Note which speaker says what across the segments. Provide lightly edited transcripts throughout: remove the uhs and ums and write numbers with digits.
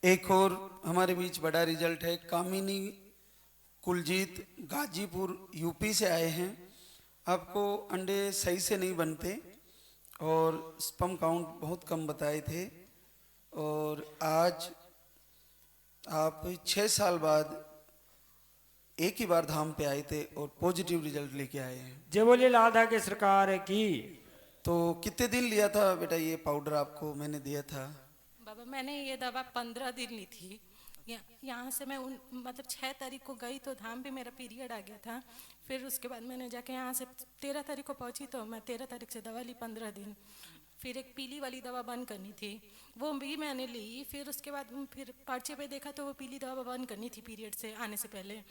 Speaker 1: एक और हमारे बीच बड़ा रिजल्ट है। कामिनी कुलजीत गाजीपुर यूपी से आए हैं। आपको अंडे सही से नहीं बनते और स्पर्म काउंट बहुत कम बताए थे, और आज आप 6 साल बाद एक ही बार धाम पे आए थे और पॉजिटिव रिजल्ट लेके आए हैं।
Speaker 2: जय बोले लाधा के सरकार की।
Speaker 1: तो कितने दिन लिया था बेटा ये पाउडर आपको मैंने दिया था?
Speaker 3: बाबा मैंने ये दवा 15 दिन ली थी। यहाँ से मैं मतलब 6 तारीख को गई तो धाम पे मेरा पीरियड आ गया था। फिर उसके बाद मैंने जाके यहाँ से 13 तारीख को पहुँची तो मैं 13 तारीख से दवा ली 15 दिन। फिर एक पीली वाली दवा बंद करनी थी, वो भी मैंने ली। फिर उसके बाद फिर पर्चे पे देखा तो वो पीली दवा बंद करनी थी पीरियड से आने से पहले,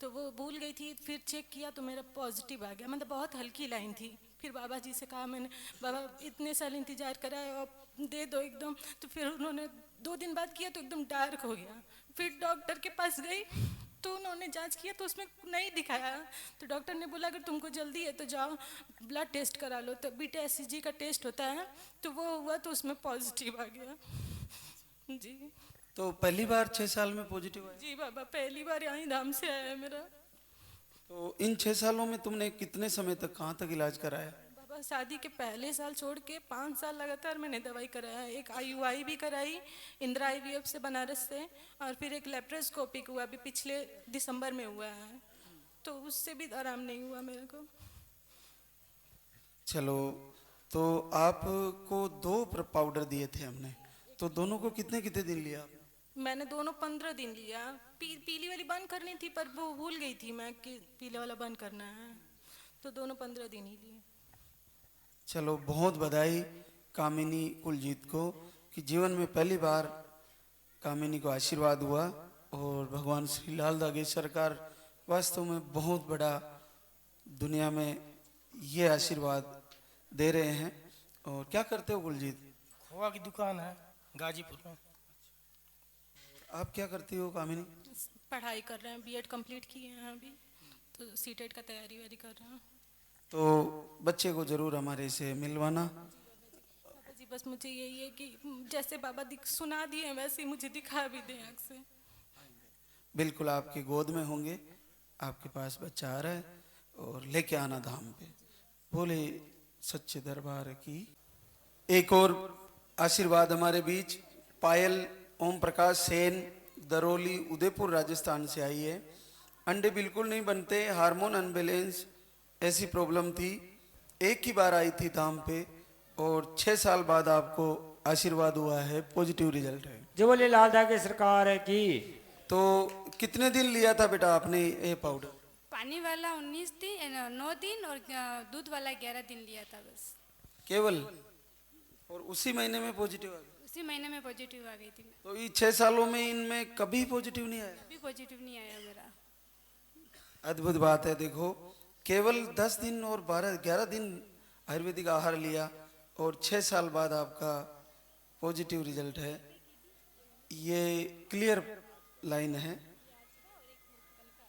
Speaker 3: तो वो भूल गई थी। फिर चेक किया तो मेरा पॉजिटिव आ गया, मतलब बहुत हल्की लाइन थी। फिर बाबा जी से कहा मैंने, बाबा इतने साल इंतजार करा है अब दे दो एकदम। तो फिर उन्होंने 2 दिन बाद किया तो एकदम डार्क हो गया। फिर डॉक्टर के पास गई तो उन्होंने जांच किया तो उसमें नहीं दिखाया। तो डॉक्टर ने बोला अगर तुमको जल्दी है तो जाओ ब्लड टेस्ट करा लो। तो बीटा एससीजी का टेस्ट होता है, तो वो हुआ तो उसमें पॉजिटिव आ गया जी।
Speaker 1: तो पहली बार 6 साल में पॉजिटिव आया?
Speaker 3: जी बाबा पहली बार यहाँ धाम से आया है मेरा।
Speaker 1: तो इन 6 सालों में तुमने कितने समय तक कहाँ तक इलाज कराया?
Speaker 3: बाबा शादी के पहले साल छोड़ के 5 साल लगातार मैंने दवाई कराया है। एक आईयूआई भी कराई इंदिरा आईवीएफ से बनारस से, और फिर एक लेप्रोस्कोपिक हुआ अभी पिछले दिसंबर में हुआ है, तो उससे भी आराम नहीं हुआ मेरे को।
Speaker 1: चलो, तो आपको दो पाउडर दिए थे हमने, तो दोनों को कितने कितने दिन लिया आपने?
Speaker 3: मैंने दोनों 15 दिन लिया। पीली वाली बंद करनी थी पर वो भूल गई थी मैं कि पीले वाला बंद करना है, तो दोनों 15 दिन ही लिए।
Speaker 1: चलो, बहुत बधाई कामिनी कुलजीत को कि जीवन में पहली बार कामिनी को आशीर्वाद हुआ, और भगवान श्री लाल दागे सरकार वास्तव में बहुत बड़ा दुनिया में ये आशीर्वाद दे रहे हैं। और क्या करते हो कुलजीत?
Speaker 4: खोआ की दुकान है गाजीपुर में।
Speaker 1: आप क्या करती हो कामिनी?
Speaker 3: पढ़ाई कर रहे हैं, बीएड कंप्लीट किए हैं अभी, तो सीटेट का तैयारी वारी कर रहे हैं।
Speaker 1: तो बच्चे को जरूर हमारे से मिलवाना।
Speaker 3: बाबा जी बस मुझे यही है कि जैसे बाबा सुना दिए वैसे ही मुझे दिखा भी दें आँख से।
Speaker 1: बिल्कुल आपकी गोद में होंगे, आपके पास बच्चा आ रहा है, और लेके आना धाम पे। बोले सच्चे दरबार की। एक और आशीर्वाद हमारे बीच पायल ओम प्रकाश सेन दरोली उदयपुर राजस्थान से आई है। अंडे बिल्कुल नहीं बनते, हार्मोन अनबैलेंस ऐसी प्रॉब्लम थी। एक ही बार आई थी धाम पे और 6 साल बाद आपको आशीर्वाद हुआ है, पॉजिटिव रिजल्ट है।
Speaker 2: जय बोले लाधा के सरकार की।
Speaker 1: तो कितने दिन लिया था बेटा आपने ये पाउडर?
Speaker 5: पानी वाला 19 दिन 9 दिन और दूध वाला 11 दिन लिया था बस।
Speaker 1: केवल? और उसी महीने में पॉजिटिव आ गया?
Speaker 5: उसी महीने में पॉजिटिव आ गई थी मैं।
Speaker 1: तो ये 6 सालों में इनमें कभी पॉजिटिव नहीं आया?
Speaker 5: अभी पॉजिटिव नहीं आया मेरा।
Speaker 1: अद्भुत बात है। देखो, केवल 10 दिन और 11 दिन आयुर्वेदिक आहार लिया और 6 साल बाद आपका पॉजिटिव रिजल्ट है। ये क्लियर लाइन है।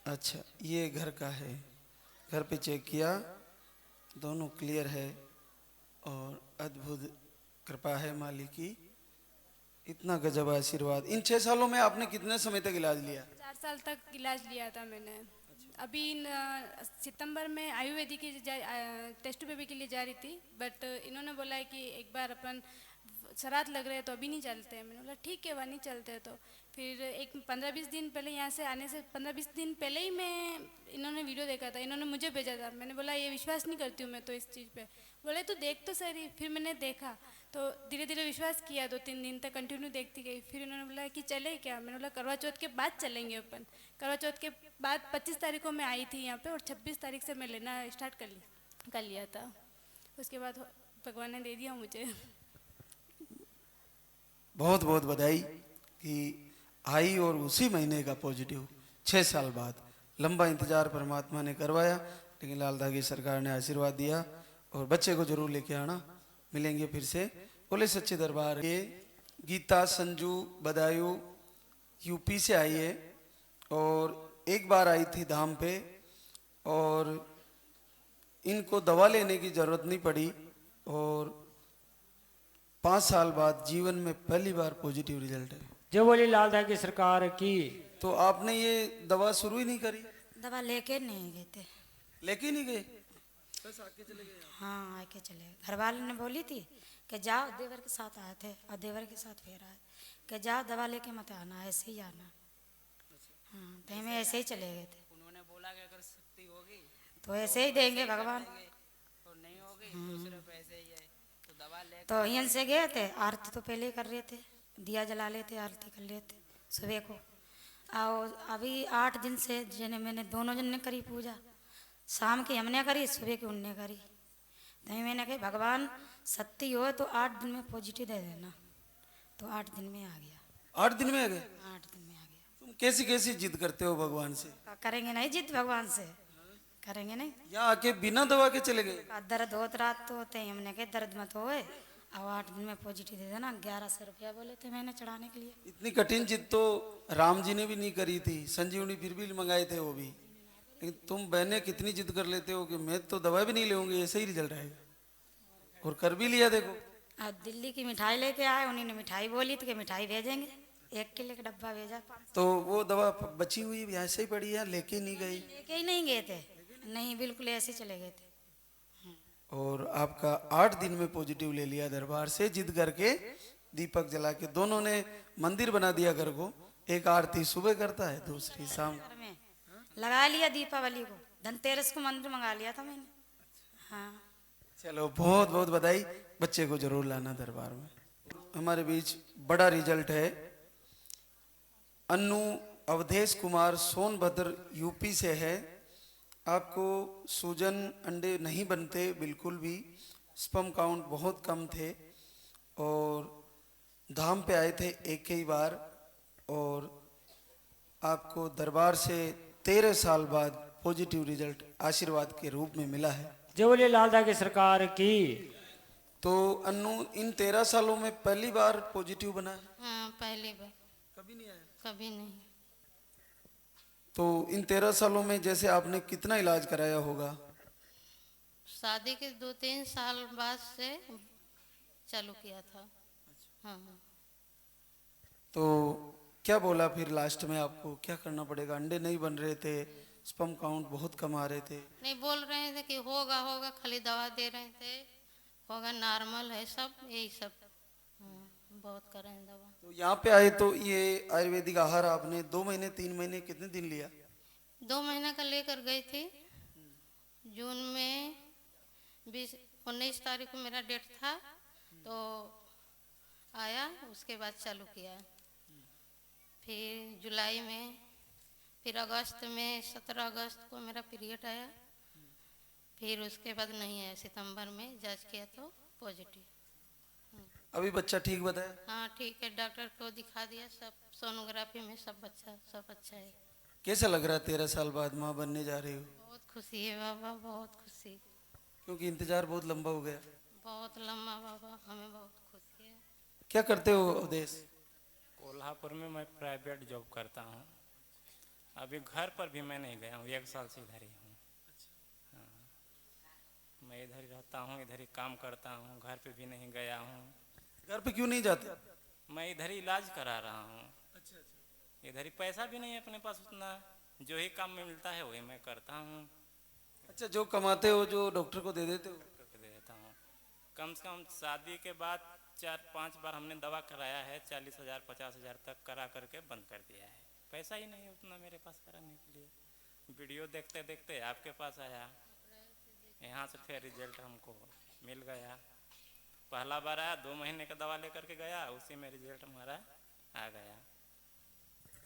Speaker 1: अच्छा, ये घर का है, घर पे चेक किया, दोनों क्लियर है, और अद्भुत कृपा है मालिक की। इतना गजब आशीर्वाद। इन 6 सालों में आपने कितने समय तक इलाज लिया?
Speaker 5: 4 साल तक इलाज लिया था मैंने। अभी सितंबर में आयुर्वेदिक की टेस्ट बेबी के लिए जा रही थी, बट इन्होंने बोला है कि एक बार अपन शरात लग रहे हैं तो अभी नहीं चलते हैं। मैंने बोला ठीक है वहाँ नहीं चलते हैं। तो फिर एक 15-20 दिन पहले, यहाँ से आने से 15-20 दिन पहले ही मैं इन्होंने वीडियो देखा था, इन्होंने मुझे भेजा था। मैंने बोला ये विश्वास नहीं करती हूँ मैं तो इस चीज़ पे। बोले तो देख तो सही। फिर मैंने देखा तो धीरे धीरे विश्वास किया, 2-3 दिन तक कंटिन्यू देखती गई। फिर इन्होंने बोला कि चले क्या? मैंने बोला करवा चौथ के बाद चलेंगे अपन। करवा चौथ के बाद 25 तारीख को मैं आई थी यहाँ पे, और 26 तारीख से मैं लेना स्टार्ट कर लिया था। उसके बाद भगवान ने दे दिया मुझे।
Speaker 1: बहुत बहुत बधाई कि आई और उसी महीने का पॉजिटिव 6 साल बाद। लंबा इंतजार परमात्मा ने करवाया, लेकिन लाल धागी सरकार ने आशीर्वाद दिया। और बच्चे को जरूर लेके आना, मिलेंगे फिर से। बोले सच्चे दरबार। ये गीता संजू बदायूं यूपी से आई है, और एक बार आई थी धाम पे, और इनको दवा लेने की जरूरत नहीं पड़ी, और 5 साल बाद जीवन में पहली बार पॉजिटिव रिजल्ट है।
Speaker 2: जो बोली लाल धागे सरकार की।
Speaker 1: तो आपने ये दवा शुरू ही नहीं करी?
Speaker 6: दवा लेके नहीं गए थे।
Speaker 1: लेके नहीं गए?
Speaker 6: हाँ आके चले गए। घर वाले ने बोली थी कि जाओ, देवर के साथ आए थे और देवर के साथ फिर आए कि जाओ दवा लेके मत आना, ऐसे ही आना। हाँ तो हमें ऐसे ही चले गए थे।
Speaker 7: उन्होंने बोला कि अगर शक्ति होगी
Speaker 6: तो ऐसे ही देंगे भगवान।
Speaker 7: और नहीं होगी तो सिर्फ ऐसे ही है। तो दवा ले
Speaker 6: तो यहीं से गए थे, आरती तो पहले ही कर रहे थे, दिया जला लेते, आरती कर लेते सुबह को। और अभी 8 दिन से जने मैंने दोनों जन ने करी पूजा, शाम की हमने करी, सुबह की उनने करी। तो मैंने कहा भगवान सत्य हो तो 8 दिन में पॉजिटिव दे देना। तो 8 दिन में आ गया।
Speaker 1: 8 दिन में आ गए?
Speaker 6: 8 दिन में आ गया।
Speaker 1: तुम कैसी कैसी जिद करते हो भगवान से?
Speaker 6: करेंगे नहीं जिद भगवान से, करेंगे नहीं।
Speaker 1: यहाँ आके बिना दवा के चले गए?
Speaker 6: दर्द होत रात तो होते ही, हमने कहा दर्द मत होए और 8 दिन में पॉजिटिव दे देना। 1100 रुपया बोले थे मैंने चढ़ाने के लिए।
Speaker 1: इतनी कठिन जिद तो राम जी ने भी नहीं करी थी, संजीवनी फिर भी मंगाए थे वो भी। लेकिन तुम बहनें कितनी जिद कर लेते हो कि मैं तो दवा भी नहीं लूंगी, ऐसे ही रिजल्ट आएगा। और कर भी लिया देखो।
Speaker 6: अब दिल्ली की मिठाई लेके आए, उन्हीं ने मिठाई बोली थी कि मिठाई भेजेंगे, 1 किलो का डब्बा भेजा।
Speaker 1: तो वो दवा बची हुई ऐसे ही पड़ी है, लेके नहीं गई?
Speaker 6: लेके ही नहीं गए थे, नहीं बिल्कुल ऐसे ही चले गए थे।
Speaker 1: और आपका 8 दिन में पॉजिटिव ले लिया दरबार से जिद करके, दीपक जला के। दोनों ने मंदिर बना दिया घर को, एक आरती सुबह करता है, दूसरी शाम।
Speaker 6: घर में लगा लिया दीपावली को, धनतेरस को मंदिर मंगा लिया था मैंने। हाँ
Speaker 1: चलो बहुत बहुत बधाई। बच्चे को जरूर लाना दरबार में। हमारे बीच बड़ा रिजल्ट है। अन्नू अवधेश कुमार सोनभद्र यूपी से है। आपको सूजन अंडे नहीं बनते बिल्कुल भी, स्पर्म काउंट बहुत कम थे और धाम पे आए थे एक ही बार, और आपको दरबार से 13 साल बाद पॉजिटिव रिजल्ट आशीर्वाद के रूप में मिला है।
Speaker 2: जो बोली लाल धागे सरकार की।
Speaker 1: तो अन्नू इन 13 सालों में पहली बार पॉजिटिव बना है?
Speaker 8: हाँ पहली बार।
Speaker 1: कभी नहीं आया?
Speaker 8: कभी नहीं।
Speaker 1: तो इन 13 सालों में जैसे आपने कितना इलाज कराया होगा?
Speaker 8: शादी के 2-3 साल बाद से चालू किया था। हाँ हाँ।
Speaker 1: तो क्या बोला फिर लास्ट में आपको क्या करना पड़ेगा? अंडे नहीं बन रहे थे, स्पर्म काउंट बहुत कम आ रहे थे।
Speaker 8: नहीं बोल रहे थे कि होगा होगा, खाली दवा दे रहे थे, होगा नॉर्मल है सब, यही सब। हाँ, बहुत कर रहे हैं दवा।
Speaker 1: तो यहाँ पे आए तो ये आयुर्वेदिक आहार आपने 2 महीने 3 महीने कितने दिन लिया?
Speaker 8: 2 महीने का लेकर गई थी। जून में 19 तारीख को मेरा डेट था, तो आया, उसके बाद चालू किया। फिर जुलाई में, फिर अगस्त में 17 अगस्त को मेरा पीरियड आया। फिर उसके बाद नहीं आया, सितंबर में जांच किया तो पॉजिटिव।
Speaker 1: अभी बच्चा ठीक बताया?
Speaker 8: हाँ ठीक है, डॉक्टर को दिखा दिया, सब सोनोग्राफी में सब अच्छा है।
Speaker 1: कैसा लग रहा है 13 साल बाद माँ बनने जा रही हो?
Speaker 8: बहुत खुशी है बाबा, बहुत खुशी।
Speaker 1: क्योंकि इंतजार बहुत लंबा हो गया।
Speaker 8: बहुत लम्बा बाबा, हमें बहुत खुशी है।
Speaker 1: क्या करते हो अवधेश?
Speaker 9: कोल्हापुर में मैं प्राइवेट जॉब करता हूँ। अभी घर पर भी मैं नहीं गया हूँ, 1 साल से इधर ही हूँ। हाँ, मैं इधर ही रहता हूँ, इधर ही काम करता हूँ, घर पे भी नहीं गया हूँ।
Speaker 1: घर पे क्यों नहीं जाते?
Speaker 9: मैं इधर ही इलाज करा रहा हूँ। इधर ही पैसा भी नहीं है अपने पास उतना, जो ही काम में मिलता है वही मैं करता हूँ।
Speaker 1: अच्छा, जो कमाते हो जो डॉक्टर को दे देते हो?
Speaker 9: डॉक्टर को दे देता हूँ। कम से कम शादी के बाद 4-5 बार हमने दवा कराया है, 40,000 50,000 तक करा करके बंद कर दिया है। पैसा ही नहीं है उतना मेरे पास कराने के लिए। वीडियो देखते देखते आपके पास आया, यहाँ से फिर रिजल्ट हमको मिल गया। पहला बार आया, 2 महीने का दवा लेकर के गया, उसी में रिजल्ट हमारा आ गया।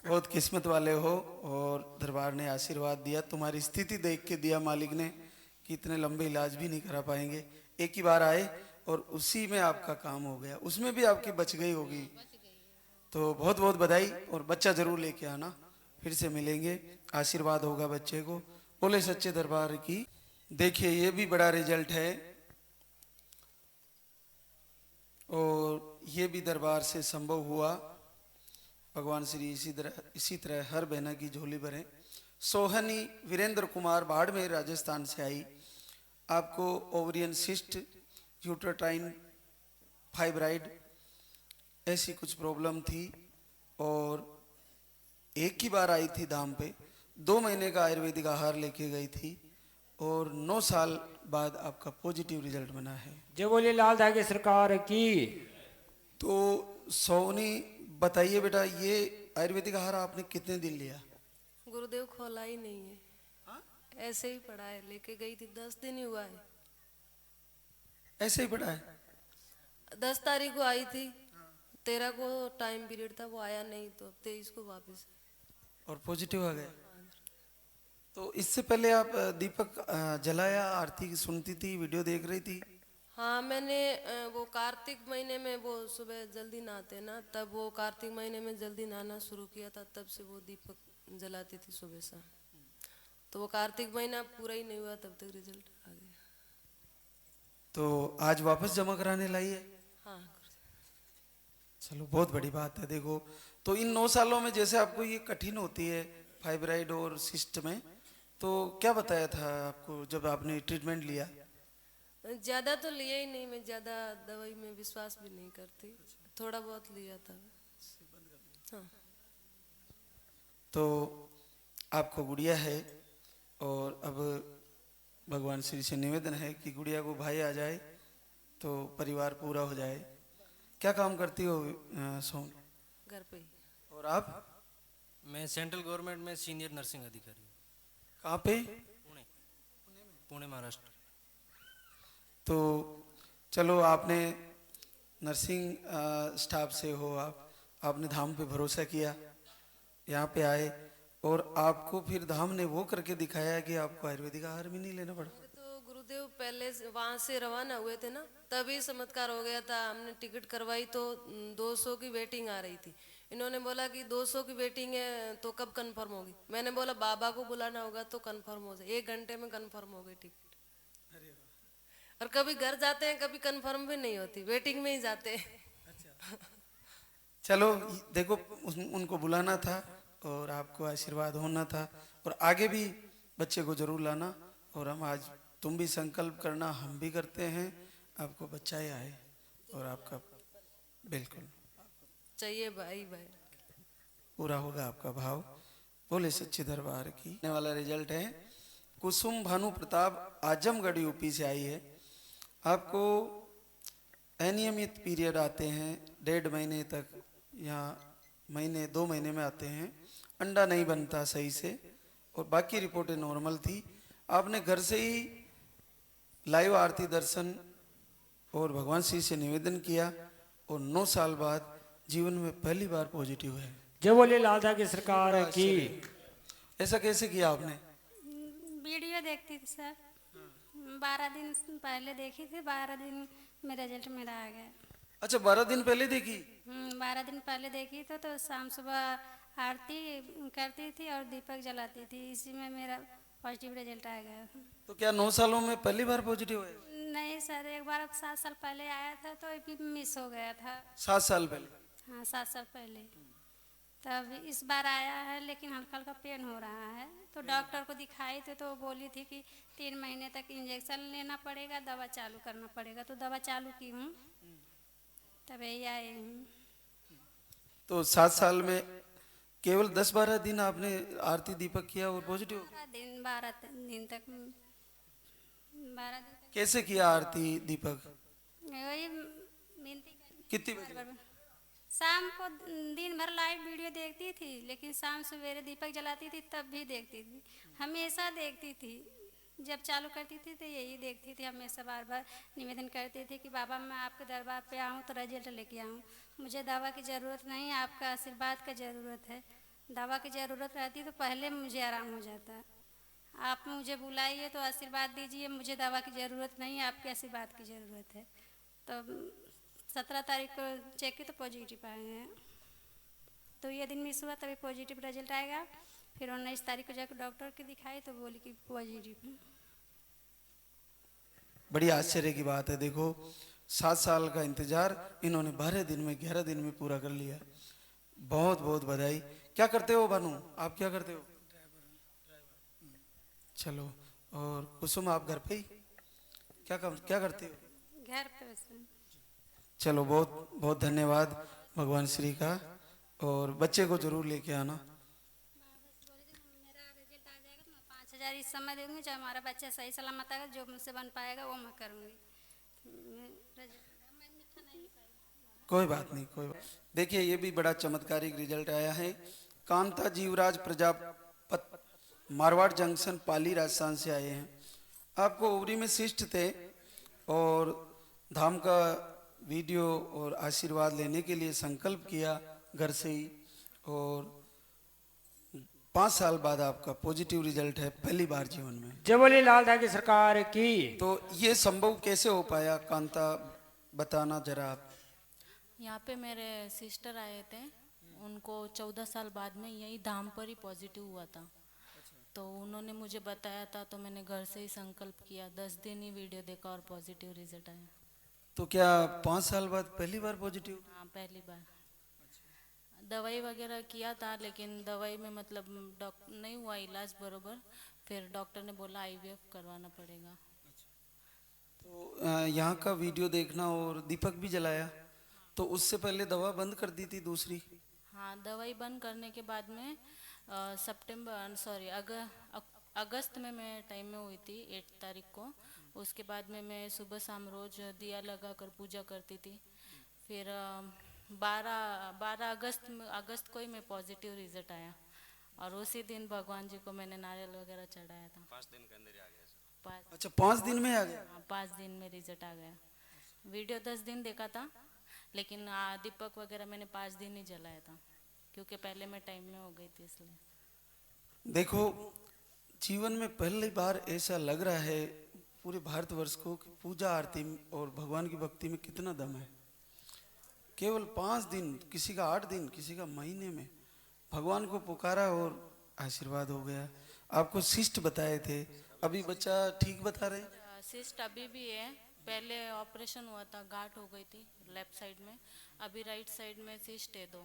Speaker 1: बहुत किस्मत वाले हो और दरबार ने आशीर्वाद दिया। तुम्हारी स्थिति देख के दिया मालिक ने कि इतने लंबे इलाज भी नहीं करा पाएंगे, एक ही बार आए और उसी में आपका काम हो गया, उसमें भी आपकी बच गई होगी। तो बहुत बहुत बधाई, और बच्चा जरूर लेके आना, फिर से मिलेंगे, आशीर्वाद होगा बच्चे को। बोले सच्चे दरबार की। देखिए ये भी बड़ा रिजल्ट है, और ये भी दरबार से संभव हुआ। भगवान श्री इसी तरह हर बहना की झोली भरें। सोहनी वीरेंद्र कुमार बाड़मेर राजस्थान से आई। आपको ओवरियन सिस्ट, यूट्राटाइन फाइब्राइड ऐसी कुछ प्रॉब्लम थी, और एक ही बार आई थी धाम पे, 2 महीने का आयुर्वेदिक आहार लेके गई थी और 9 साल बाद आपका पॉजिटिव रिजल्ट बना है।
Speaker 2: जय बोले लाल धागे सरकार की।
Speaker 1: तो सोनी बताइए बेटा, ये आयुर्वेदिक आहार आपने कितने दिन लिया?
Speaker 10: गुरुदेव खोला ही नहीं है, ऐसे ही पड़ा है। लेके गई थी 10 दिन ही हुआ है।
Speaker 1: ऐसे ही पड़ा है?
Speaker 10: 10 तारीख को आई थी, 13 को टाइम पीरियड था, वो आया नहीं, तो अब 23 को वापस।
Speaker 1: और पॉजिटिव आ गया। तो इससे पहले आप दीपक जलाया आरती की सुनती थी, वीडियो देख रही थी?
Speaker 10: हाँ, मैंने वो कार्तिक महीने में वो सुबह जल्दी नहाते ना, तब वो कार्तिक महीने में जल्दी नहाना शुरू किया था, तब से वो दीपक जलाती थी सुबह शाम। तो वो कार्तिक महीना पूरा ही नहीं हुआ तब तक रिजल्ट आ गया।
Speaker 1: तो आज वापस जमा कराने लाई है?
Speaker 10: हाँ।
Speaker 1: चलो बहुत बड़ी बात है। देखो, तो इन 9 सालों में जैसे आपको ये कठिन होती है फाइब्राइड और सिस्ट में, तो क्या बताया था आपको जब आपने ट्रीटमेंट लिया?
Speaker 10: ज्यादा तो लिया ही नहीं, मैं ज्यादा दवाई में विश्वास भी नहीं करती, थोड़ा बहुत लिया था। हाँ।
Speaker 1: तो आपको गुड़िया है और अब भगवान श्री से निवेदन है कि गुड़िया को भाई आ जाए तो परिवार पूरा हो जाए। क्या काम करती हो सोन?
Speaker 10: घर पे ही।
Speaker 1: और आप?
Speaker 4: मैं सेंट्रल गवर्नमेंट में सीनियर नर्सिंग अधिकारी हूँ।
Speaker 1: कहाँ पे?
Speaker 4: पुणे महाराष्ट्र।
Speaker 1: तो चलो, आपने नर्सिंग स्टाफ से हो, आपने धाम पे भरोसा किया, यहाँ पे आए और आपको फिर धाम ने वो करके दिखाया कि आपको आयुर्वेदिक आहार भी नहीं लेना पड़ा।
Speaker 10: तो गुरुदेव पहले वहां से रवाना हुए थे ना, तभी चमत्कार हो गया था। हमने टिकट करवाई तो 200 की वेटिंग आ रही थी। इन्होंने बोला कि 200 की वेटिंग है तो कब कंफर्म होगी? मैंने बोला बाबा को बुलाना होगा तो कंफर्म हो जाए। 1 घंटे में कंफर्म हो गई टिकट। और कभी घर जाते हैं, कभी कंफर्म भी नहीं होती, वेटिंग में ही जाते हैं।
Speaker 1: चलो देखो, उनको बुलाना था और आपको आशीर्वाद होना था और आगे भी बच्चे को जरूर लाना। और हम आज, तुम भी संकल्प करना, हम भी करते हैं, आपको बच्चा ही आए और आपका बिल्कुल
Speaker 10: चाहिए भाई भाई
Speaker 1: पूरा होगा आपका भाव। बोले सच्चे दरबार की। आने वाला रिजल्ट है, कुसुम भानु प्रताप आजमगढ़ यूपी से आई है। आपको अनियमित पीरियड आते हैं 1.5 महीने तक या महीने 2 महीने में आते हैं, अंडा नहीं बनता सही से और बाकी रिपोर्टें नॉर्मल थी। आपने घर से ही लाइव आरती दर्शन और भगवान श्री से निवेदन किया और 9 साल बाद जीवन में पहली बार पॉजिटिव है।
Speaker 2: जय बोले लाल धागे सरकार की।
Speaker 1: ऐसा कैसे किया आपने?
Speaker 6: वीडियो देखती थी सर, 12 दिन पहले देखी थी, 12 दिन में रिजल्ट मेरा आ गया।
Speaker 1: अच्छा, 12 दिन पहले देखी?
Speaker 6: 12 दिन पहले देखी तो शाम सुबह आरती करती थी और दीपक जलाती थी, इसी में मेरा पॉजिटिव रिजल्ट आ गया।
Speaker 1: तो क्या 9 सालों में पहली बार पॉजिटिव है?
Speaker 6: नहीं सर, एक बार 7 साल पहले आया था तो अभी मिस हो गया था।
Speaker 1: 7 साल पहले?
Speaker 6: हाँ, 7 साल पहले। तब इस बार आया है, लेकिन हल्का हल्का पेन हो रहा है, तो डॉक्टर को दिखाई थे तो वो बोली थी कि 3 महीने तक इंजेक्शन लेना पड़ेगा, दवा चालू करना पड़ेगा। तो दवा चालू की हूँ, तब यही आए हूँ।
Speaker 1: तो 7 साल में केवल 10-12 दिन आपने आरती दीपक किया और पॉजिटिव?
Speaker 6: 12 दिन तक 12 दिन तक।
Speaker 1: कैसे किया आरती दीपक?
Speaker 6: वही मिलती
Speaker 1: कितनी बजे?
Speaker 6: शाम को दिन भर लाइव वीडियो देखती थी, लेकिन शाम सवेरे दीपक जलाती थी तब भी देखती थी, हमेशा देखती थी। जब चालू करती थी तो यही देखती थी, हमेशा बार बार निवेदन करती थी कि बाबा मैं आपके दरबार पे आऊँ तो रिजल्ट लेके आऊँ, मुझे दवा की ज़रूरत नहीं, आपका आशीर्वाद का ज़रूरत है। दवा की ज़रूरत रहती तो पहले मुझे आराम हो जाता। आप मुझे बुलाइए तो आशीर्वाद दीजिए, मुझे दवा की ज़रूरत नहीं, आपके आशीर्वाद की ज़रूरत है। तो 17 तारीख को चेक की तो पॉजिटिव आए हैं, तो ये दिन मिस हुआ, तभी पॉजिटिव रिजल्ट आएगा। फिर 19 तारीख को जाकर डॉक्टर के दिखाई तो बोली कि पॉजिटिव है।
Speaker 1: बड़ी आश्चर्य की बात है। देखो, 7 साल का इंतजार इन्होंने 12 दिन में 11 दिन में पूरा कर लिया। बहुत बहुत बधाई। क्या करते हो भानु, आप क्या करते हो? चलो, और कुसुम आप घर पे ही क्या करते हो?
Speaker 6: घर पे।
Speaker 1: चलो, बहुत बहुत धन्यवाद भगवान श्री का और बच्चे को जरूर लेके आना।
Speaker 5: मेरा रिजल्ट आ जाएगा तो मैं 5,000 इस समय दूंगी, चाहे हमारा बच्चा सही सलामत आएगा, जो मुझसे बन पाएगा वो मैं करूँगी।
Speaker 1: कोई बात नहीं, कोई बात। देखिए ये भी बड़ा चमत्कारिक रिजल्ट आया है। कांता जीवराज प्रजापत मारवाड़ जंक्शन पाली राजस्थान से आए हैं। आपको ओवरी में शिष्ट थे और धाम का वीडियो और आशीर्वाद लेने के लिए संकल्प किया घर से ही, और 5 साल बाद आपका पॉजिटिव रिजल्ट है, पहली बार जीवन में।
Speaker 2: जय बोले लाल की सरकार की।
Speaker 1: तो ये संभव कैसे हो पाया कांता, बताना जरा आप।
Speaker 3: यहाँ पे मेरे सिस्टर आए थे, उनको 14 साल बाद में यही धाम पर ही पॉजिटिव हुआ था। तो उन्होंने मुझे बताया था, तो मैंने घर से ही संकल्प किया, 10 दिन ही वीडियो देखा और पॉजिटिव रिजल्ट आया।
Speaker 1: तो क्या 5 साल बाद पहली बार पॉजिटिव?
Speaker 3: हाँ, पहली बार। दवाई वगैरह किया था, लेकिन दवाई में मतलब नहीं हुआ इलाज बरोबर। फिर डॉक्टर ने बोला IVF करवाना पड़ेगा।
Speaker 1: तो यहाँ का वीडियो देखना और दीपक भी जलाया, तो उससे पहले दवा बंद कर दी थी दूसरी?
Speaker 3: हाँ, दवाई बंद करने के बाद में अगस्त में मैं टाइम में हुई थी 8 तारीख को। उसके बाद में मैं सुबह शाम रोज दिया लगा कर पूजा करती थी। फिर 12 अगस्त को ही मैं पॉजिटिव रिजल्ट आया, और उसी दिन भगवान जी को मैंने नारियल वगैरह चढ़ाया था।
Speaker 9: 5 दिन के अंदर ही आ गया।
Speaker 1: अच्छा, 5 दिन में आ गया?
Speaker 3: हाँ, 5 दिन में रिजल्ट आ गया। वीडियो 10 दिन देखा था, लेकिन दीपक वगैरह मैंने 5 दिन ही जलाया था, क्योंकि पहले मैं टाइम में हो गई थी इसलिए।
Speaker 1: देखो, जीवन में पहली बार ऐसा लग रहा है पूरे भारतवर्ष को कि पूजा आरती और भगवान की भक्ति में कितना दम है। केवल 5 दिन, किसी का 8 दिन, किसी का महीने में भगवान को पुकारा और आशीर्वाद हो गया। आपको शिष्ट बताए थे, अभी बच्चा ठीक बता रहे?
Speaker 3: सिस्ट अभी भी है। पहले ऑपरेशन हुआ था, गांठ हो गई थी लेफ्ट साइड में, अभी राइट साइड में सिस्ट है 2।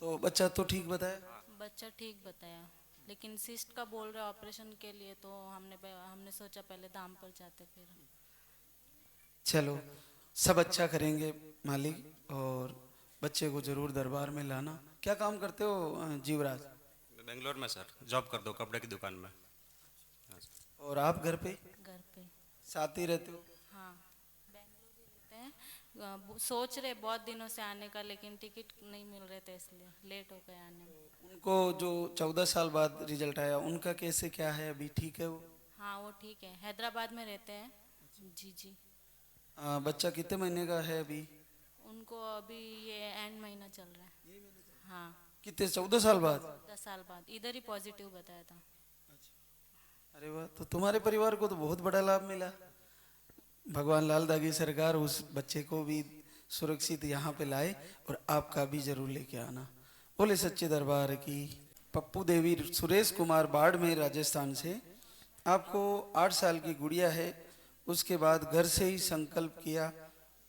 Speaker 1: तो बच्चा तो ठीक बताया?
Speaker 3: बच्चा ठीक बताया, लेकिन सिस्ट का बोल रहे ऑपरेशन के लिए, तो हमने सोचा पहले धाम पर जाते फिर।
Speaker 1: चलो, सब अच्छा करेंगे मालिक, और बच्चे को जरूर दरबार में लाना। क्या काम करते हो जीवराज?
Speaker 11: बेंगलोर में सर जॉब कर दो, कपड़े की दुकान में।
Speaker 1: और आप घर पे?
Speaker 3: घर पे
Speaker 1: साथ ही रहते हो?
Speaker 3: हाँ, बेंगलोर भी रहते हैं। सोच रहे बहुत दिनों से आने का, लेकिन टिकट नहीं मिल रहे थे, इसलिए लेट हो गए आने में।
Speaker 1: उनको जो 14 साल बाद रिजल्ट आया, उनका कैसे क्या है, अभी ठीक है वो?
Speaker 3: हाँ, वो ठीक है, हैदराबाद में रहते हैं। जी।
Speaker 1: बच्चा कितने महीने का है अभी?
Speaker 3: उनको अभी ये एंड महीना चल रहा है। हाँ।
Speaker 1: कितने, 14 साल बाद?
Speaker 3: 10 साल बाद, इधर ही पॉजिटिव बताया था।
Speaker 1: अरे वाह, तो तुम्हारे परिवार को तो बहुत बड़ा लाभ मिला। भगवान लाल दागी सरकार उस बच्चे को भी सुरक्षित यहाँ पे लाए, और आपका भी जरूर लेके आना। बोले सच्चे दरबार की। पप्पू देवी सुरेश कुमार बाड़मेर राजस्थान से। आपको 8 साल की गुड़िया है, उसके बाद घर से ही संकल्प किया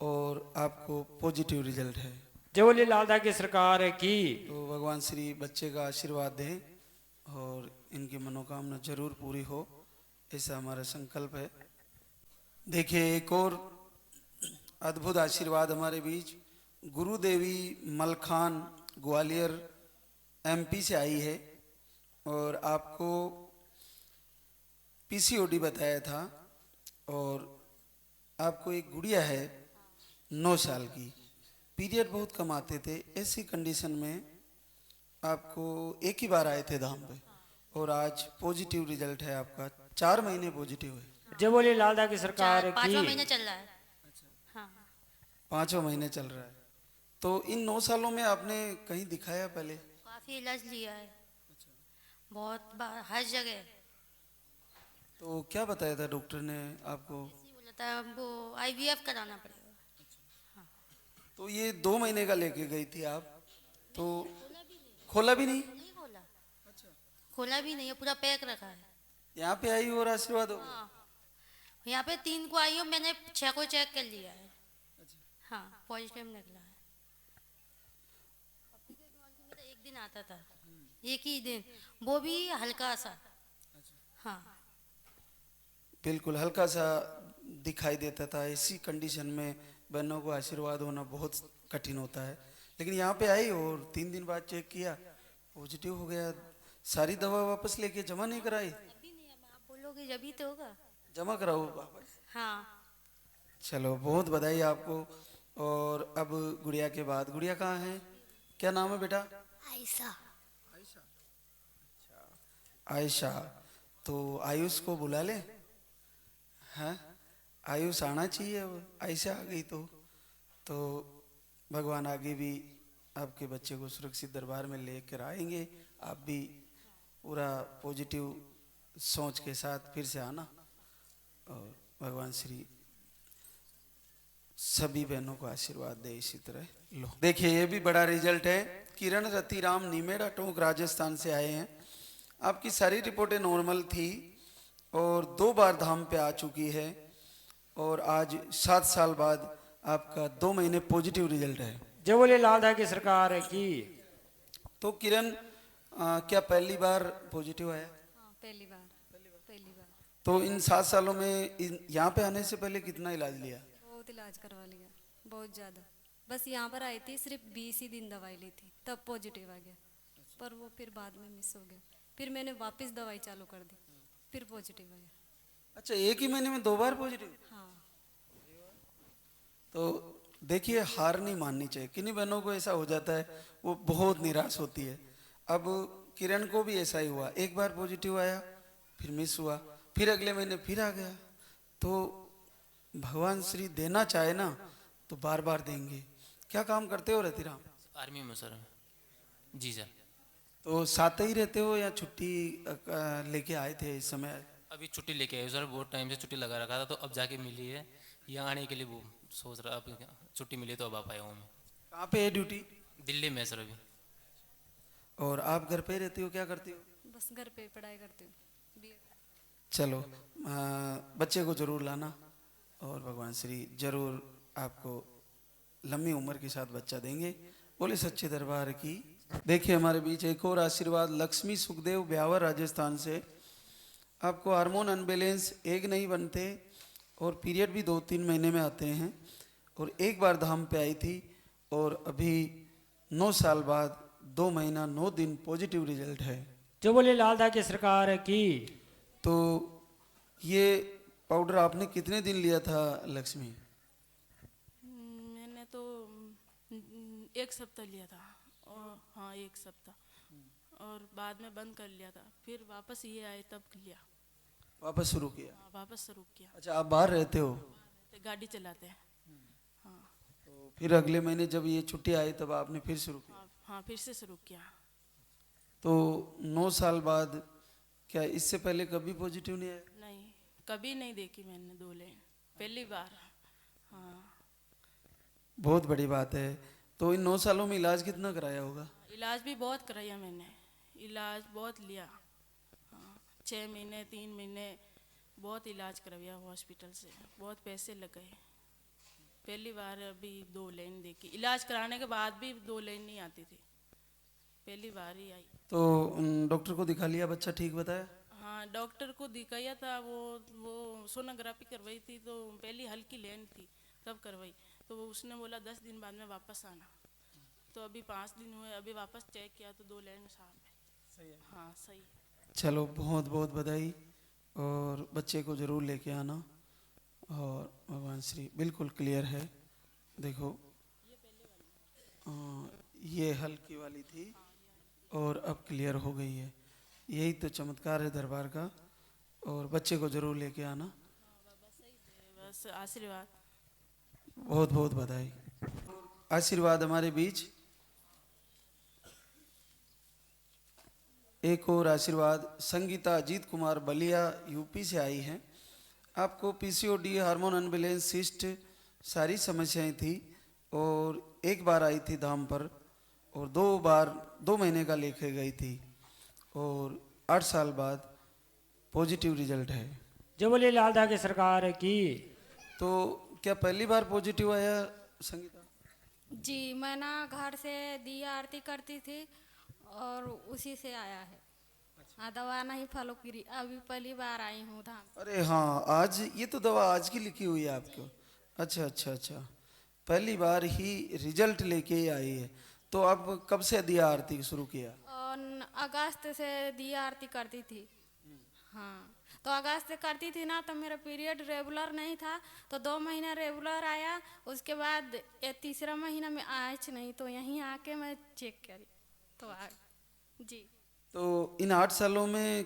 Speaker 1: और आपको पॉजिटिव रिजल्ट है।
Speaker 2: जय बोले लाल की सरकार की।
Speaker 1: तो भगवान श्री बच्चे का आशीर्वाद दें और इनकी मनोकामना जरूर पूरी हो, ऐसा हमारा संकल्प है। देखिए, एक और अद्भुत आशीर्वाद हमारे बीच गुरु देवी मलखान ग्वालियर MP से आई है, और आपको PCOD बताया था, और आपको एक गुड़िया है 9 साल की। पीरियड बहुत कम आते थे, ऐसी कंडीशन में आपको एक ही बार आए थे धाम पे, और आज पॉजिटिव रिजल्ट है आपका। 4 महीने पॉजिटिव है।
Speaker 2: जय बोले लाल की सरकार की।
Speaker 8: 5वां महीना चल रहा है। हाँ,
Speaker 1: 5वां महीने चल रहा है। तो इन 9 सालों में आपने कहीं दिखाया पहले?
Speaker 8: काफ़ी इलाज लिया है, बहुत बार, हर जगह।
Speaker 1: तो क्या बताया था डॉक्टर ने आपको?
Speaker 8: बोला था वो IVF कराना पड़ेगा।
Speaker 1: तो ये 2 महीने का लेके गई थी आप, तो खोला भी नहीं?
Speaker 8: नहीं खोला, खोला भी नहीं है, पूरा पैक रखा है।
Speaker 1: यहाँ पे आई और आशीर्वाद हो?
Speaker 8: हाँ, यहाँ पे 3 को आई हो, मैंने 6 को चेक कर लिया है। हाँ, पॉजिटिव निकला है। मेरा एक दिन आता था, एक ही दिन, वो भी हल्का सा। हाँ,
Speaker 1: बिल्कुल हल्का सा दिखाई देता था। इसी कंडीशन में बहनों को आशीर्वाद होना बहुत कठिन होता है, लेकिन यहाँ पे आई और 3 दिन बाद चेक किया, पॉजिटिव हो गया। सारी दवा वापस लेके जमा नहीं कराई?
Speaker 8: अभी नहीं, अब आप बोलोगे जब ही तो होगा।
Speaker 1: जमा कराओ वापस।
Speaker 8: हाँ।
Speaker 1: चलो बहुत बधाई आपको। और अब गुड़िया के बाद, गुड़िया कहाँ है, क्या नाम है बेटा?
Speaker 8: आयशा।
Speaker 1: आयशा। तो आयुष को बुला ले, हैं? आयुष आना चाहिए। अब आयशा आ गई तो भगवान आगे भी आपके बच्चे को सुरक्षित दरबार में लेकर आएंगे। आप भी पूरा पॉजिटिव सोच के साथ फिर से आना, और भगवान श्री सभी बहनों को आशीर्वाद दे इसी तरह। लो देखिए, ये भी बड़ा रिजल्ट है। किरण रतिराम नीमेड़ा टोंक राजस्थान से आए हैं। आपकी सारी रिपोर्टें नॉर्मल थी और 2 बार धाम पे आ चुकी है, और आज 7 साल बाद आपका 2 महीने पॉजिटिव रिजल्ट है।
Speaker 2: जय बोले लालदा की सरकार की।
Speaker 1: तो किरण, क्या पहली बार पॉजिटिव आया?
Speaker 5: हाँ, पहली बार।
Speaker 1: तो इन 7 सालों में यहाँ पे आने से पहले कितना इलाज लिया?
Speaker 5: बहुत इलाज करवा लिया, बहुत ज़्यादा। बस यहाँ पर आई थी, सिर्फ 20 ही दिन दवाई ली थी, तब पॉजिटिव आ गया। पर वो फिर बाद में मिस हो गया। फिर मैंने वापस दवाई चालू कर दी, फिर पॉजिटिव आया।
Speaker 1: अच्छा, 1 ही महीने में 2 बार पॉजिटिव?
Speaker 5: हाँ।
Speaker 1: तो देखिए, हार नहीं माननी चाहिए। किन्हीं बहनों को ऐसा हो जाता है, वो बहुत निराश होती है। अब किरण को भी ऐसा ही हुआ, 1 बार पॉजिटिव आया, फिर मिस हुआ, फिर अगले महीने फिर आ गया। तो भगवान श्री देना चाहे ना तो बार बार देंगे। क्या काम करते हो रतिराम?
Speaker 12: आर्मी में सर। जी सर।
Speaker 1: तो साथ ही रहते हो या छुट्टी लेके आए थे इस समय?
Speaker 12: अभी छुट्टी लेके आए सर, बहुत टाइम से छुट्टी लगा रखा था, तो अब जाके मिली है। यहाँ आने के लिए वो सोच रहा, अब छुट्टी मिली तो अब आ पाया हूँ मैं।
Speaker 1: कहाँ पे है ड्यूटी?
Speaker 12: दिल्ली में सर अभी।
Speaker 1: और आप घर पे रहती हो, क्या करती हो?
Speaker 5: बस घर पे पढ़ाई करती हूँ।
Speaker 1: चलो, बच्चे को जरूर लाना, और भगवान श्री जरूर आपको लंबी उम्र के साथ बच्चा देंगे। बोले सच्चे दरबार की। देखिए, हमारे बीच एक और आशीर्वाद लक्ष्मी सुखदेव ब्यावर राजस्थान से। आपको हार्मोन अनबैलेंस एक नहीं बनते, और पीरियड भी 2-3 महीने में आते हैं, और 1 बार धाम पे आई थी, और अभी 9 साल बाद 2 महीना 9 दिन पॉजिटिव रिजल्ट है।
Speaker 2: जो बोले लालदा की सरकार की।
Speaker 1: तो ये पाउडर आपने कितने दिन लिया था लक्ष्मी?
Speaker 3: मैंने तो 1 सप्ताह लिया था, और हाँ 1 सप्ताह, और बाद में बंद कर लिया था। फिर वापस ये आए तब लिया,
Speaker 1: वापस शुरू किया?
Speaker 3: हाँ, वापस शुरू किया।
Speaker 1: अच्छा, आप बाहर रहते हो?
Speaker 3: गाड़ी चलाते हैं। हाँ।
Speaker 1: तो फिर अगले महीने जब ये छुट्टी आई तब आपने फिर शुरू किया?
Speaker 3: हाँ, फिर से शुरू किया।
Speaker 1: तो 9 साल बाद, क्या इससे पहले कभी पॉजिटिव नहीं आया?
Speaker 3: नहीं, कभी नहीं देखी मैंने 2 लाइन, पहली बार। हाँ।
Speaker 1: बहुत बड़ी बात है। तो इन 9 सालों में इलाज कितना कराया होगा?
Speaker 3: इलाज भी बहुत कराया मैंने, इलाज बहुत लिया। हाँ, 6 महीने 3 महीने बहुत इलाज करवाया हॉस्पिटल से, बहुत पैसे लग गए। पहली बार अभी 2 लाइन देखी, इलाज कराने के बाद भी 2 लाइन नहीं आती थी, पहली बार ही आई।
Speaker 1: तो डॉक्टर को दिखा लिया, बच्चा ठीक बताया?
Speaker 3: हाँ, डॉक्टर को दिखाया था। वो सोनोग्राफी करवाई थी, तो पहली हल्की लेन थी तब करवाई, तो उसने बोला 10 दिन बाद में वापस आना। तो अभी 5 दिन हुए, अभी वापस चेक किया तो 2 लाइन साफ है। सही है? हाँ, सही है।
Speaker 1: चलो, बहुत बहुत बधाई, और बच्चे को जरूर लेके आना, और भगवान श्री बिल्कुल क्लियर है। देखो, ये हल्की वाली थी और अब क्लियर हो गई है। यही तो चमत्कार है दरबार का। और बच्चे को जरूर लेके आना।
Speaker 3: बस आशीर्वाद।
Speaker 1: बहुत बहुत बधाई। आशीर्वाद हमारे बीच एक और आशीर्वाद संगीता अजीत कुमार बलिया यूपी से आई हैं। आपको पीसीओडी, हार्मोन अनबैलेंस, सिस्ट सारी समस्याएं थी, और 1 बार आई थी धाम पर, और 2 बार 2 महीने का लेके गई थी, और 8 साल बाद पॉजिटिव रिजल्ट है।
Speaker 2: जो बोले लालदा की सरकार की।
Speaker 1: तो क्या पहली बार पॉजिटिव आया संगीता?
Speaker 13: जी, मैं ना घर से दिया आरती करती थी और उसी से आया है। हाँ, दवा नहीं फॉलो करी, अभी पहली बार आई हूँ धाम।
Speaker 1: अरे हाँ, आज ये तो दवा आज की लिखी हुई है आपको। अच्छा अच्छा अच्छा, पहली बार ही रिजल्ट लेके आई है, तो अब कब से दिया आरती शुरू किया?
Speaker 13: और अगस्त से दिया आरती करती थी। हाँ, तो अगस्त से करती थी ना, तो मेरा पीरियड रेगुलर नहीं था, तो 2 महीना रेगुलर आया। उसके बाद ये तीसरा महीना में आज नहीं, तो यहीं आके मैं चेक करी तो आ जी।
Speaker 1: तो इन 8 सालों में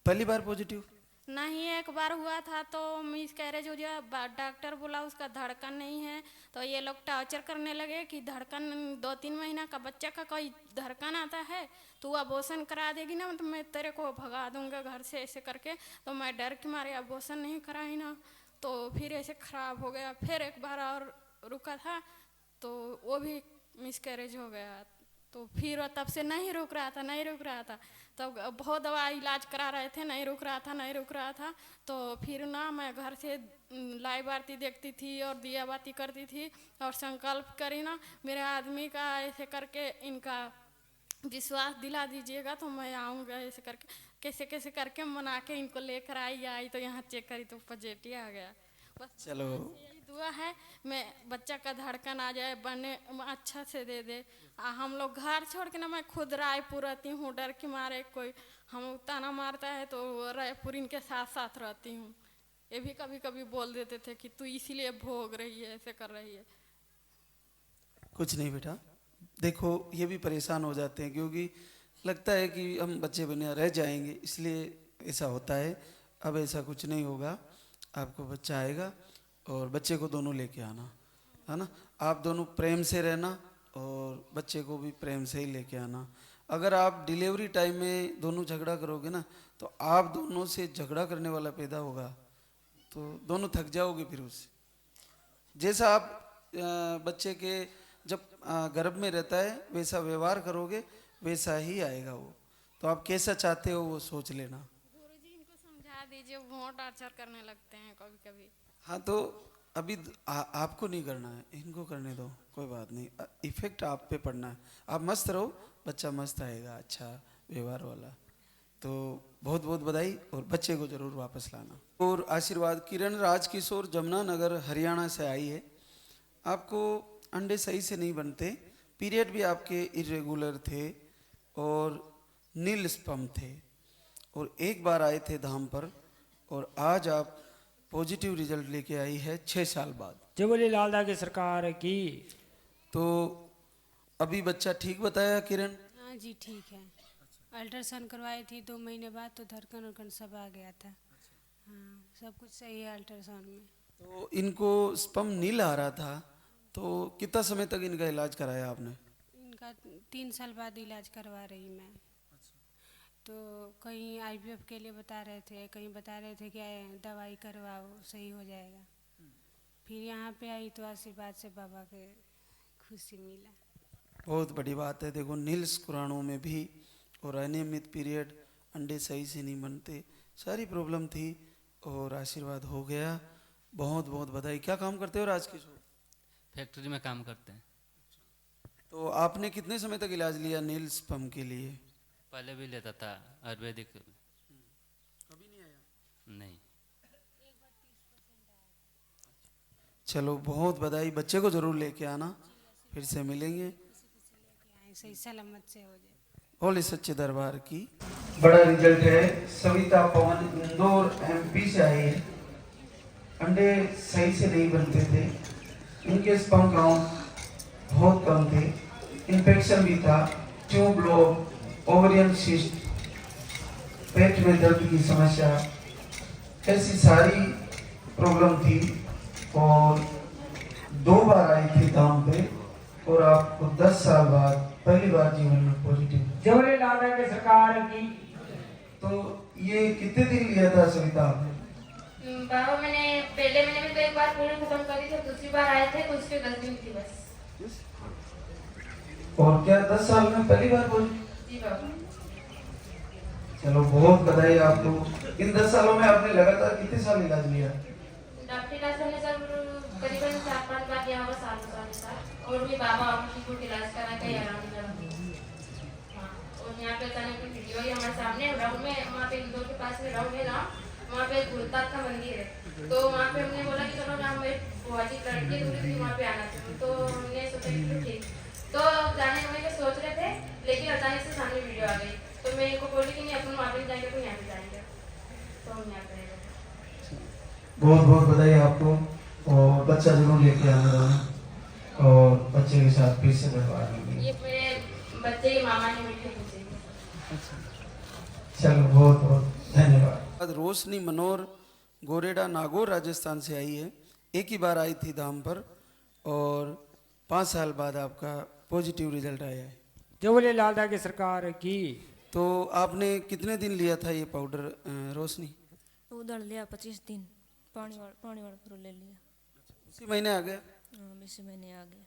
Speaker 1: पहली बार पॉजिटिव?
Speaker 13: नहीं, एक बार हुआ था तो मिस कैरेज हो गया। डॉक्टर बोला उसका धड़कन नहीं है, तो ये लोग टॉर्चर करने लगे कि धड़कन 2-3 महीना का बच्चा का कोई धड़कन आता है तो अबॉर्शन करा देगी ना, तो मैं तेरे को भगा दूंगा घर से, ऐसे करके। तो मैं डर के मारे अबॉर्शन नहीं कराई ना, तो फिर ऐसे खराब हो गया। फिर एक बार और रुका था तो वो भी मिस कैरेज हो गया। तो फिर तब से नहीं रुक रहा था। तो बहुत दवा इलाज करा रहे थे, नहीं रुक रहा था। तो फिर ना मैं घर से लाइव आरती देखती थी और दिया बाती करती थी और संकल्प करी ना, मेरे आदमी का ऐसे करके इनका विश्वास दिला दीजिएगा तो मैं आऊँगा, ऐसे करके कैसे करके मना के इनको लेकर आई तो यहाँ चेक करी तो पॉजिटिव आ गया। बस
Speaker 1: चलो,
Speaker 13: यही दुआ है मैं बच्चा का धड़कन आ जाए, बने अच्छा से दे दे। हम लोग घर छोड़ के ना मैं खुद रायपुर रहती हूँ, डर के मारे कोई हम ताना मारता है तो रायपुर इनके साथ रहती हूँ। ये भी कभी कभी बोल देते थे कि तू इसीलिए भोग रही है, ऐसे कर रही है।
Speaker 1: कुछ नहीं बेटा, देखो ये भी परेशान हो जाते हैं क्योंकि लगता है कि हम बच्चे बने रह जाएंगे, इसलिए ऐसा होता है। अब ऐसा कुछ नहीं होगा, आपको बच्चा आएगा और बच्चे को दोनों लेके आना, है ना। आप दोनों प्रेम से रहना और बच्चे को भी प्रेम से ही लेके आना। अगर आप डिलीवरी टाइम में दोनों झगड़ा करोगे ना, तो आप दोनों से झगड़ा करने वाला पैदा होगा, तो दोनों थक जाओगे फिर उससे। जैसा आप बच्चे के जब गर्भ में रहता है वैसा व्यवहार करोगे वैसा ही आएगा वो। तो आप कैसा चाहते हो वो सोच लेना।
Speaker 13: गुरुजी इनको समझा दीजिए, बहुत टार्चर करने लगते हैं कभी कभी।
Speaker 1: हाँ, तो अभी आपको नहीं करना है, इनको करने दो, कोई बात नहीं। इफेक्ट आप पे पड़ना है। आप मस्त रहो, बच्चा मस्त आएगा, अच्छा व्यवहार वाला। तो बहुत बहुत बधाई और बच्चे को जरूर वापस लाना। और आशीर्वाद किरण राजकिशोर जमुनानगर हरियाणा से आई है। आपको अंडे सही से नहीं बनते, पीरियड भी आपके इरेगुलर थे और नील स्पर्म थे, और एक बार आए थे धाम पर, और आज आप पॉजिटिव रिजल्ट लेके आई है 6 साल बाद।
Speaker 2: जय बोले लालदा की सरकार की।
Speaker 1: तो अभी बच्चा ठीक बताया किरण?
Speaker 14: हाँ जी ठीक है। अल्ट्रासाउंड करवाई थी 2 महीने बाद, तो धड़कन उड़कन सब आ गया था। हाँ, सब कुछ सही है अल्ट्रासाउंड में।
Speaker 1: तो इनको स्पर्म नील आ रहा था, तो कितना समय तक इनका इलाज कराया आपने?
Speaker 14: इनका 3 साल बाद इलाज करवा रही मैं। तो कहीं IVF के लिए बता रहे थे, कहीं बता रहे थे कि दवाई करवाओ सही हो जाएगा। फिर यहाँ पे आई तो आशीर्वाद से बाबा के खुशी मिला।
Speaker 1: बहुत बड़ी बात है। देखो नील शुक्राणु में भी और अनियमित पीरियड, अंडे सही से नहीं बनते, सारी प्रॉब्लम थी और आशीर्वाद हो गया। बहुत बहुत बधाई। क्या काम करते हो राजकिशोर?
Speaker 15: फैक्ट्री में काम करते हैं।
Speaker 1: तो आपने कितने समय तक इलाज लिया नील स्पर्म के लिए?
Speaker 15: पहले भी लेता था आयुर्वेदिक।
Speaker 1: कभी नहीं आया?
Speaker 15: नहीं।
Speaker 1: चलो बहुत बधाई, बच्चे को जरूर लेके आना, फिर से मिलेंगे।
Speaker 14: सही सलामत से हो जाए।
Speaker 1: बोले सच्चे दरबार की। बड़ा रिजल्ट है। सविता पवन इंदौर MP से आई है। अंडे सही से नहीं बनते थे, इनके स्पर्म काउंट बहुत कम थे, इन्फेक्शन भी था, ट्यूब लोब, ओवरियन सिस्ट, पेट में दर्द की समस्या, ऐसी सारी प्रॉब्लम थी। और 2 बार आई थी धाम पे, और आपको 10 साल बाद पहली बार जीवन में पॉजिटिव।
Speaker 2: जय लालदा की सरकार की।
Speaker 1: तो ये कितने दिन लिया था सविता आपने?
Speaker 16: बाबा मैंने पहले महीने में तो एक बार पूरी खत्म करी थी, दूसरी बार आए थे तो उसके 10 दिन थी बस।
Speaker 1: और क्या 10 साल में पहली बार पॉजिटिव?
Speaker 16: जी बाबा।
Speaker 1: चलो बहुत बधाई आपको। इन 10 सालों में आपने लगातार कितने साल इलाज लिया?
Speaker 16: डॉक्टर का समय सर करीबन 4-5 बार यहाँ पर साल और भी बाबा को इलाज करा के आराम करा। हाँ, और यहाँ पे अचानक की वीडियो ही हमारे सामने राउंड में, वहाँ पे इंदौर के पास में राउंड है ना, वहाँ पे गुरुताथ का मंदिर है, तो वहाँ पे हमने बोला कि चलो हम वो अजीब लड़की दूरी थी वहाँ पे आना था, तो हमने सोचा कि तो ठीक, तो जाने के सोच रहे थे, लेकिन अचानक से सामने वीडियो आ गई, तो मेरे को बोली कि नहीं अपन वहाँ पे जाएंगे, अपन यहाँ पे जाएंगे, तो हम यहाँ पे
Speaker 1: बहुत बहुत बधाई आपको, और बच्चा जरूर लेके आना रहा, और बच्चे के साथ फिर से दरबार में।
Speaker 16: ये मेरे बच्चे के मामा ने मीठे पूछे।
Speaker 1: चलो बहुत बहुत धन्यवाद। रोशनी मनोर गोरेडा नागौर राजस्थान से आई है, एक ही बार आई थी धाम पर, और 5 साल बाद आपका पॉजिटिव रिजल्ट आया है।
Speaker 2: जो बोले लालदा की सरकार की।
Speaker 1: तो आपने कितने दिन लिया था ये पाउडर रोशनी?
Speaker 17: उधर लिया 25 दिन, पानी वाला पूरा ले लिया।
Speaker 1: इसी महीने आ गया?
Speaker 17: इसी महीने आ गया।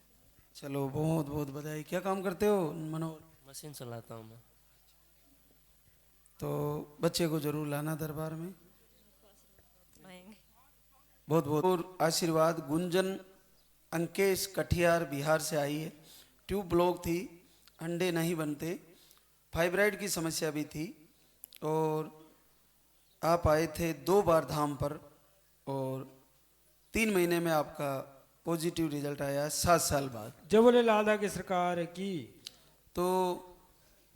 Speaker 1: चलो बहुत बहुत बधाई। क्या काम करते हो मनोहर?
Speaker 12: मशीन चलाता हूँ मैं।
Speaker 1: तो बच्चे को जरूर लाना दरबार में।
Speaker 17: आएंगे।
Speaker 1: बहुत बहुत और आशीर्वाद। गुंजन अंकेश कटिहार बिहार से आई है। ट्यूब ब्लॉक थी, अंडे नहीं बनते, फाइब्राइड की समस्या भी थी, और आप आए थे 2 बार धाम पर, और 3 महीने में आपका पॉजिटिव रिजल्ट आया 7 साल बाद।
Speaker 2: जो बोले लालदा की सरकार की।
Speaker 1: तो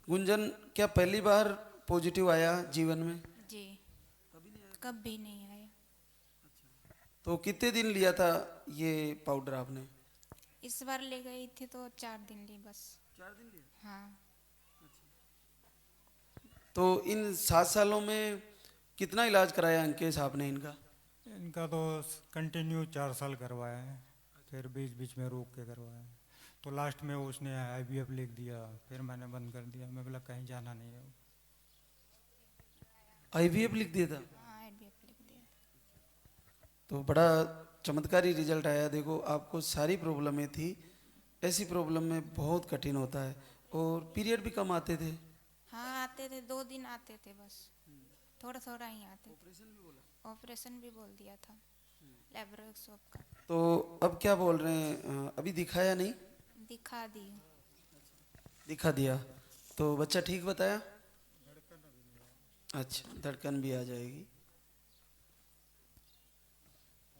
Speaker 1: गुंजन, क्या पहली बार पॉजिटिव आया जीवन में?
Speaker 18: जी, कभी नहीं आया।
Speaker 1: तो कितने दिन लिया था ये पाउडर आपने?
Speaker 18: इस बार ले गई थी तो 4 दिन ली बस।
Speaker 1: 4 दिन लिया?
Speaker 18: हाँ।
Speaker 1: तो इन 7 सालों में कितना इलाज कराया अंकेश आपने इनका?
Speaker 19: इनका तो कंटिन्यू 4 साल करवाया है, फिर बीच बीच में रोक के करवाया है। तो लास्ट में उसने IVF लिख दिया, फिर मैंने बंद कर दिया। मैं बोला कहीं जाना नहीं है।
Speaker 1: IVF लिख दिया था?
Speaker 18: हाँ, IVF लिख दिया।
Speaker 1: तो बड़ा चमत्कारी रिजल्ट आया। देखो, आपको सारी प्रॉब्लमें थी, ऐसी प्रॉब्लम में बहुत कठिन होता है, और पीरियड भी कम आते थे।
Speaker 18: हाँ, आते थे, 2 दिन आते थे बस, थोड़ा थोड़ा ही आते थे। ऑपरेशन भी बोल दिया था लेब्रोस्कोप का।
Speaker 1: तो अब क्या बोल रहे हैं? अभी दिखाया नहीं?
Speaker 18: दिखा दी।
Speaker 1: दिखा दिया तो बच्चा ठीक बताया? अच्छा, धड़कन भी आ जाएगी।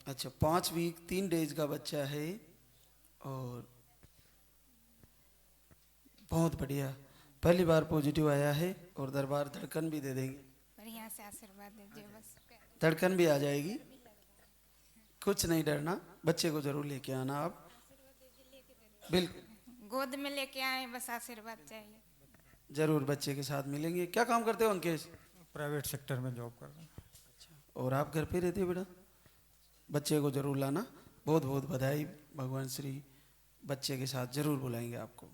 Speaker 1: अच्छा, 5 वीक 3 डेज का बच्चा है, और बहुत बढ़िया, पहली बार पॉजिटिव आया है, और दरबार धड़कन भी दे देंगे।
Speaker 18: बढ़िया से आशीर्वाद दीजिए बस।
Speaker 1: धड़कन भी आ जाएगी, कुछ नहीं डरना। बच्चे को जरूर लेके आना आप। बिल्कुल,
Speaker 18: गोद में लेके आए, बस आशीर्वाद चाहिए।
Speaker 1: जरूर बच्चे के साथ मिलेंगे। क्या काम करते हो अंकेश?
Speaker 19: प्राइवेट सेक्टर में जॉब कर रहा हूँ।
Speaker 1: अच्छा, और आप घर पे रहते हो बेटा? बच्चे को जरूर लाना। बहुत बहुत बधाई। भगवान श्री बच्चे के साथ जरूर बुलाएंगे आपको।